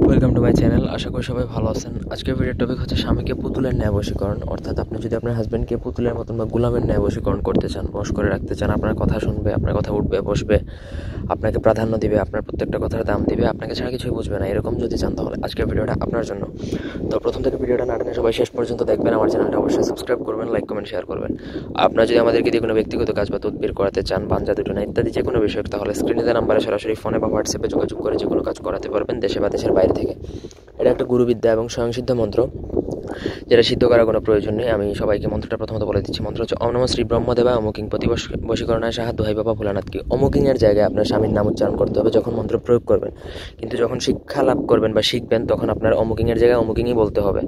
Welcome to my channel. আশা করি সবাই ভালো আছেন। আজকের ভিডিওর টপিক হচ্ছে স্বামীকে পুতুলের ন্যায় বশীকরণ। অর্থাৎ আপনি যদি আপনার হাজব্যান্ডকে পুতুলের মতন বা গোলামের ন্যায় বশীকরণ করতে চান, বশ করে রাখতে চান, আপনার কথা শুনবে, আপনার কথা উঠবে বসবে, আপনাকে প্রাধান্য দিবে, আপনার প্রত্যেকটা কথার দাম দিবে, আপনাকে ছাড়া কিছুই বুঝবে না, এরকম যদি চান তাহলে আজকের ভিডিওটা আপনার জন্য। তো প্রথম থেকে ভিডিওটা না টেনে সবাই শেষ পর্যন্ত দেখবেন। আমার চ্যানেলটা অবশ্যই সাবস্ক্রাইব করবেন, লাইক কমেন্ট শেয়ার করবেন। আপনারা যদি আমাদেরকে দিয়ে কোনো ব্যক্তিগত কাজ বা তদবির করাতে চান, বানজা দুটো না ইত্যাদি যে কোনো বিষয়, তাহলে স্ক্রিনে দেওয়া নাম্বারে সরাসরি ফোনে বা হোয়াটসঅ্যাপে যোগাযোগ করে যে কোনো কাজ করাতে পারবেন, দেশে বা দেশের বাইরে থেকে। এটা একটা গুরুবিদ্যা এবং স্বয়ংসিদ্ধ মন্ত্র, যেটা সিদ্ধ করার কোনো প্রয়োজন নেই। আমি সবাইকে মন্ত্রটা প্রথমত বলে দিচ্ছি। মন্ত্র হচ্ছে ওম নমঃ শ্রী ব্রহ্মদেবায় অমুকিং প্রতি বশীকরণায় সাহা দোহাই বাবা ভোলানাথ। কি অমুকিংয়ের জায়গায় আপনার স্বামীর নাম উচ্চারণ করতে হবে যখন মন্ত্র প্রয়োগ করবেন, কিন্তু যখন শিক্ষা লাভ করবেন বা শিখবেন তখন আপনার অমুকিংয়ের জায়গায় অমুকিংই বলতে হবে।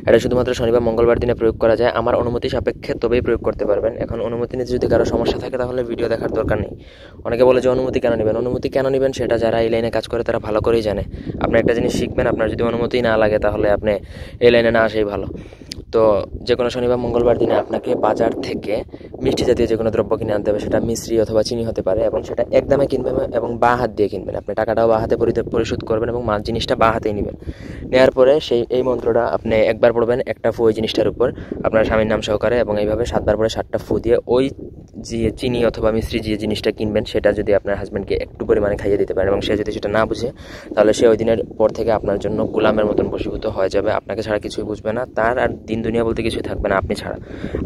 এটা শুধুমাত্র শনিবার মঙ্গলবার দিনে প্রয়োগ করা যায়, আমার অনুমতি সাপেক্ষে তবেই প্রয়োগ করতে পারবেন। এখন অনুমতি নিতে যদি কারো সমস্যা থাকে তাহলে ভিডিও দেখার দরকার নেই। অনেকে বলে যে অনুমতি কেন নেবেন, অনুমতি কেন নেবেন সেটা যারা এই লাইনে কাজ করে তারা ভালো করেই জানে। আপনি একটা জিনিস শিখবেন, আপনার যদি অনুমতি না লাগে তাহলে আপনি এই লাইনে না আসাই ভালো। তো যে কোনো শনিবার মঙ্গলবার দিনে আপনাকে বাজার থেকে মিষ্টি জাতীয় যে কোনো দ্রব্য কিনে আনতে হবে। সেটা মিশ্রি অথবা চিনি হতে পারে, এবং সেটা একদমে কিনবেন এবং বাঁ হাত দিয়ে কিনবেন। আপনি টাকাটাও বাঁ হাতে পরিশোধ করবেন এবং জিনিসটা বাঁ হাতেই নেবেন। নেওয়ার পরে এই মন্ত্রটা আপনি একবার পড়বেন, একটা ফু ওই জিনিসটার উপর আপনার স্বামীর নাম সহকারে, এবং এইভাবে 7বার পরে 7টা ফু দিয়ে ওই যে চিনি অথবা মিশ্রি যে জিনিসটা কিনবেন সেটা যদি আপনার হাজব্যান্ডকে একটু পরিমাণে খাইয়ে দিতে পারেন এবং সে যদি সেটা না বুঝে, তাহলে সে ওই দিনের পর থেকে আপনার জন্য গোলামের মতন বশীভূত হয়ে যাবে। আপনাকে ছাড়া কিছুই বুঝবে না, তার আর দিন দুনিয়া বলতে কিছুই থাকবে না আপনি ছাড়া।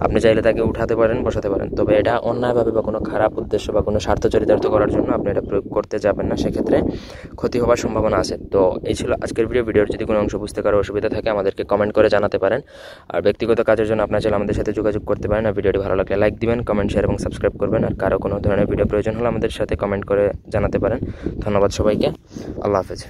আপনি চাইলে তাকে উঠাতে পারেন, বসাতে পারেন, তবে এটা অন্যায়ভাবে বা কোনো খারাপ উদ্দেশ্য বা কোনো স্বার্থ চরিতার্থ করার জন্য আপনি এটা প্রয়োগ করতে যাবেন না, সেক্ষেত্রে ক্ষতি হওয়ার সম্ভাবনা আছে। তো এই ছিল আজকের ভিডিওর যদি কোনো অংশ বুঝতে কারো অসুবিধা থাকে আমাদেরকে কমেন্ট করে জানাতে পারেন। আর ব্যক্তিগত কাজের জন্য আপনার চাইলে আমাদের সাথে যোগাযোগ করতে পারেন। আর ভিডিওটি ভালো লাগলে লাইক দিবেন, কমেন্ট শেয়ার এবং সাবস্ক্রাইব করবেন। আর কারো কোনো ধরনের ভিডিও প্রয়োজন হলে আমাদের সাথে কমেন্ট করে জানাতে পারেন। ধন্যবাদ সবাইকে। আল্লাহ হাফেজ।